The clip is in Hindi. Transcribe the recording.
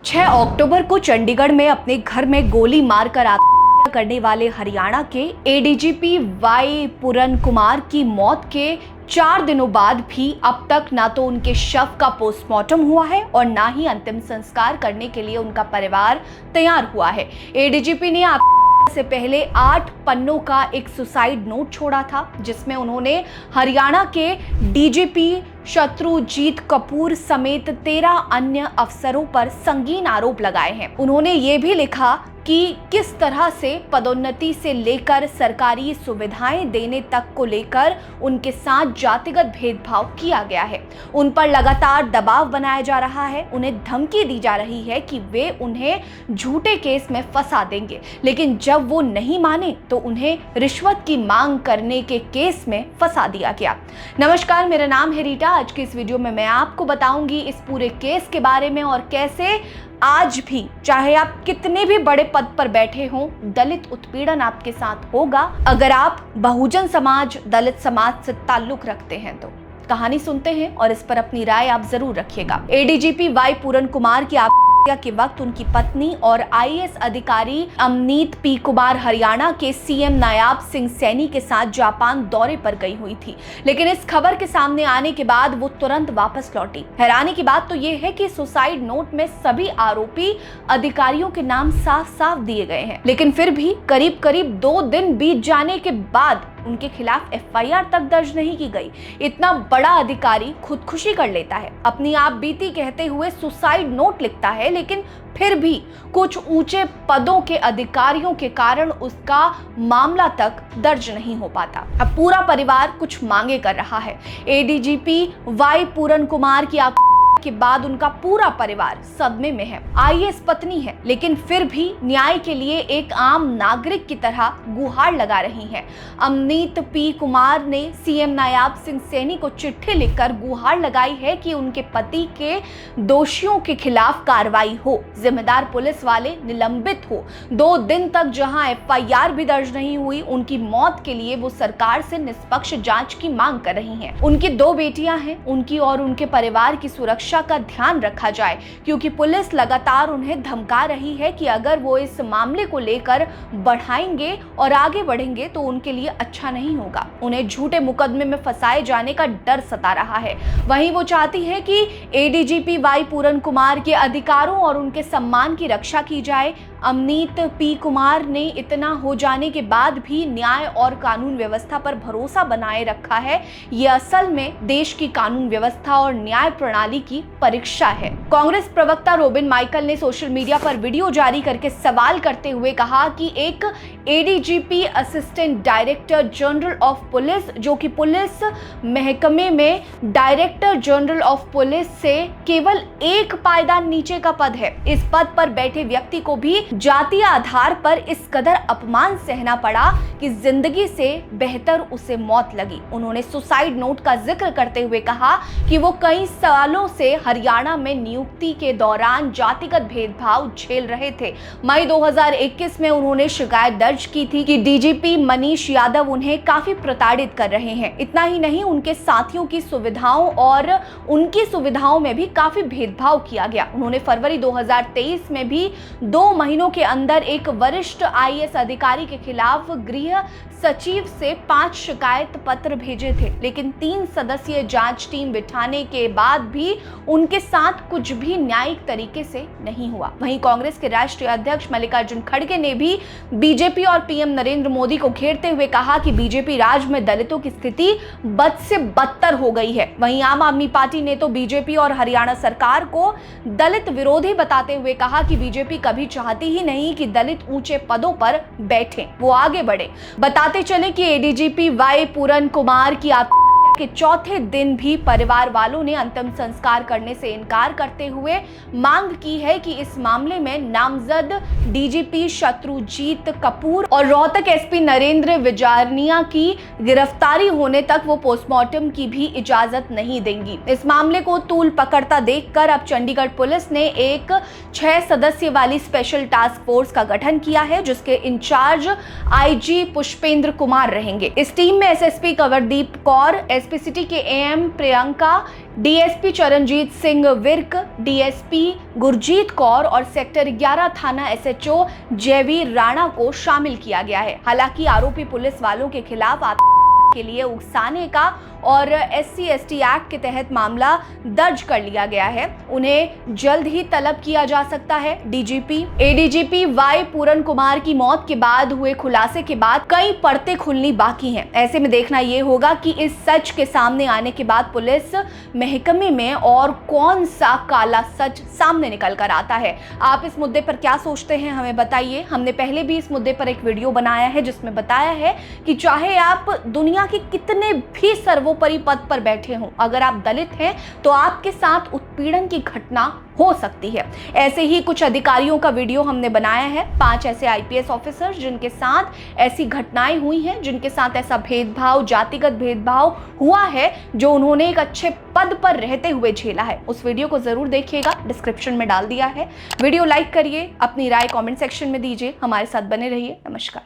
6 अक्टूबर को चंडीगढ़ में अपने घर में गोली मारकर आत्महत्या करने वाले हरियाणा के एडीजीपी वाई पूरन कुमार की मौत के 4 दिनों बाद भी अब तक ना तो उनके शव का पोस्टमार्टम हुआ है और ना ही अंतिम संस्कार करने के लिए उनका परिवार तैयार हुआ है। एडीजीपी ने से पहले 8 पन्नों का एक सुसाइड नोट छोड़ा था, जिसमें उन्होंने हरियाणा के डीजीपी शत्रुजीत कपूर समेत 13 अन्य अफसरों पर संगीन आरोप लगाए हैं। उन्होंने ये भी लिखा कि किस तरह से पदोन्नति से लेकर सरकारी सुविधाएं देने तक को लेकर उनके साथ जातिगत भेदभाव किया गया है। उन पर लगातार दबाव बनाया जा रहा है, उन्हें धमकी दी जा रही है कि वे उन्हें झूठे केस में फंसा देंगे, लेकिन जब वो नहीं माने तो उन्हें रिश्वत की मांग करने के केस में फंसा दिया गया। नमस्कार, मेरा नाम है रीटा। आज की इस वीडियो में मैं आपको बताऊंगी इस पूरे केस के बारे में और कैसे आज भी चाहे आप कितने भी बड़े पद पर बैठे हों, दलित उत्पीड़न आपके साथ होगा अगर आप बहुजन समाज, दलित समाज से ताल्लुक रखते हैं। तो कहानी सुनते हैं और इस पर अपनी राय आप जरूर रखिएगा। एडीजीपी वाई पूरन कुमार की के वक्त उनकी पत्नी और आईएएस अधिकारी अमनीत पी कुमार हरियाणा के सीएम नायाब सिंह सैनी के साथ जापान दौरे पर गई हुई थी, लेकिन इस खबर के सामने आने के बाद वो तुरंत वापस लौटी। हैरानी की बात तो ये है कि सुसाइड नोट में सभी आरोपी अधिकारियों के नाम साफ साफ दिए गए हैं, लेकिन फिर भी करीब करीब 2 दिन बीत जाने के बाद उनके खिलाफ एफआईआर तक दर्ज नहीं की गई। इतना बड़ा अधिकारी खुदकुशी कर लेता है, अपनी आप बीती कहते हुए सुसाइड नोट लिखता है, लेकिन फिर भी कुछ ऊंचे पदों के अधिकारियों के कारण उसका मामला तक दर्ज नहीं हो पाता। अब पूरा परिवार कुछ मांगे कर रहा है। एडीजीपी वाई पूरन कुमार की के बाद उनका पूरा परिवार सदमे में है। आईएएस पत्नी है, लेकिन फिर भी न्याय के लिए एक आम नागरिक की तरह गुहार लगा रही हैं। अमनीत पी कुमार ने सीएम नायाब सिंह सैनी को चिट्ठी लिखकर गुहार लगाई है कि उनके पति के दोषियों के खिलाफ कार्रवाई हो, जिम्मेदार पुलिस वाले निलंबित हो। 2 दिन तक जहां एफआईआर भी दर्ज नहीं हुई, उनकी मौत के लिए वो सरकार से निष्पक्ष जांच की मांग कर रही हैं। उनकी 2 बेटियां हैं, उनकी और उनके परिवार की सुरक्षा का ध्यान रखा जाए, क्योंकि पुलिस लगातार उन्हें धमका रही है कि अगर वो इस मामले को लेकर बढ़ाएंगे और आगे बढ़ेंगे तो उनके लिए अच्छा नहीं होगा। उन्हें झूठे मुकदमे में फंसाए जाने का डर सता रहा है। वहीं वो चाहती है कि एडीजीपी वाई पूरन कुमार के अधिकारों और उनके सम्मान की रक्षा की जाए। अमनीत पी कुमार ने इतना हो जाने के बाद भी न्याय और कानून व्यवस्था पर भरोसा बनाए रखा है। ये असल में देश की कानून व्यवस्था और न्याय प्रणाली की परीक्षा है। कांग्रेस प्रवक्ता रोबिन माइकल ने सोशल मीडिया पर वीडियो जारी करके सवाल करते हुए कहा कि एक ADGP assistant director general of police, जो कि पुलिस महकमे में डायरेक्टर जनरल ऑफ पुलिस से केवल 1 पायदान नीचे का पद है, इस पद पर बैठे व्यक्ति को भी जातीय आधार पर इस कदर अपमान सहना पड़ा कि जिंदगी से बेहतर उसे मौत लगी। उन्होंने सुसाइड नोट का जिक्र करते हुए कहा कि वो कई सालों से हरियाणा में नियुक्ति के दौरान जातिगत भेदभाव झेल रहे थे। मई 2021 में उन्होंने शिकायत दर्ज की थी कि डीजीपी मनीष यादव उन्हें काफी प्रताड़ित कर रहे हैं। इतना ही नहीं, उनके साथियों की सुविधाओं और उनकी सुविधाओं में भी काफी भेदभाव किया गया। उन्होंने फरवरी 2023 में भी 2 महीनों के अंदर एक वरिष्ठ आईएएस अधिकारी के खिलाफ गृह सचिव से 5 शिकायत पत्र भेजे थे, लेकिन 3 सदस्यीय जांच टीम बिठाने के बाद भी उनके साथ कुछ भी न्यायिक तरीके से नहीं हुआ। वहीं कांग्रेस के राष्ट्रीय अध्यक्ष मल्लिकार्जुन खड़गे ने भी बीजेपी और पीएम नरेंद्र मोदी को घेरते हुए कहा कि बीजेपी राज में दलितों की स्थिति बद से बदतर हो गई है। वहीं आम आदमी पार्टी ने तो बीजेपी और हरियाणा सरकार को दलित विरोधी बताते हुए कहा कि बीजेपी कभी चाहती ही नहीं कि दलित ऊंचे पदों पर बैठे, वो आगे बढ़े। बताते चले कि एडीजीपी वाई पूरन कुमार की के 4थे दिन भी परिवार वालों ने अंतिम संस्कार करने से इनकार करते हुए मांग की है कि इस मामले में नामजद डीजीपी शत्रुजीत कपूर और रोहतक एसपी नरेंद्र विजारनिया की गिरफ्तारी होने तक वो पोस्टमार्टम की भी इजाजत नहीं देंगी। इस मामले को तूल पकड़ता देखकर अब चंडीगढ़ पुलिस ने एक 6 सदस्य वाली स्पेशल टास्क फोर्स का गठन किया है, जिसके इंचार्ज आईजी पुष्पेंद्र कुमार रहेंगे। इस टीम में SSP Kanwardeep Kaur, SP city के AM Priyanka, DSP Charanjit Singh Virk, DSP Gurjeet Kaur और सेक्टर 11 थाना एसएचओ जयवीर राणा को शामिल किया गया है। हालांकि आरोपी पुलिस वालों के खिलाफ के लिए उकसाने का और SC/ST एक्ट के तहत मामला दर्ज कर लिया गया है। उन्हें जल्द ही तलब किया जा सकता है। ADGP वाई पूरन कुमार की मौत के बाद हुए खुलासे के बाद कई परतें खुलनी बाकी हैं। ऐसे में देखना यह होगा कि इस सच के सामने आने के बाद पुलिस महकमे में और कौन सा काला सच सामने निकल कर आता है। आप इस मुद्दे पर क्या सोचते हैं, हमें बताइए। हमने पहले भी इस मुद्दे पर एक वीडियो बनाया है जिसमें बताया है कि चाहे आप दुनिया के कितने भी सर्वोपरि पद पर बैठे हों, अगर आप दलित हैं तो आपके साथ उत्पीड़न की घटना हो सकती है। ऐसे ही कुछ अधिकारियों का वीडियो हमने बनाया है, 5 ऐसे IPS ऑफिसर जिनके साथ ऐसी घटनाएं हुई हैं, जिनके साथ ऐसा भेदभाव, जातिगत भेदभाव हुआ है, जो उन्होंने एक अच्छे पद पर रहते हुए झेला है। उस वीडियो को जरूर देखिएगा, डिस्क्रिप्शन में डाल दिया है। वीडियो लाइक करिए, अपनी राय कमेंट सेक्शन में दीजिए, हमारे साथ बने रहिए। नमस्कार।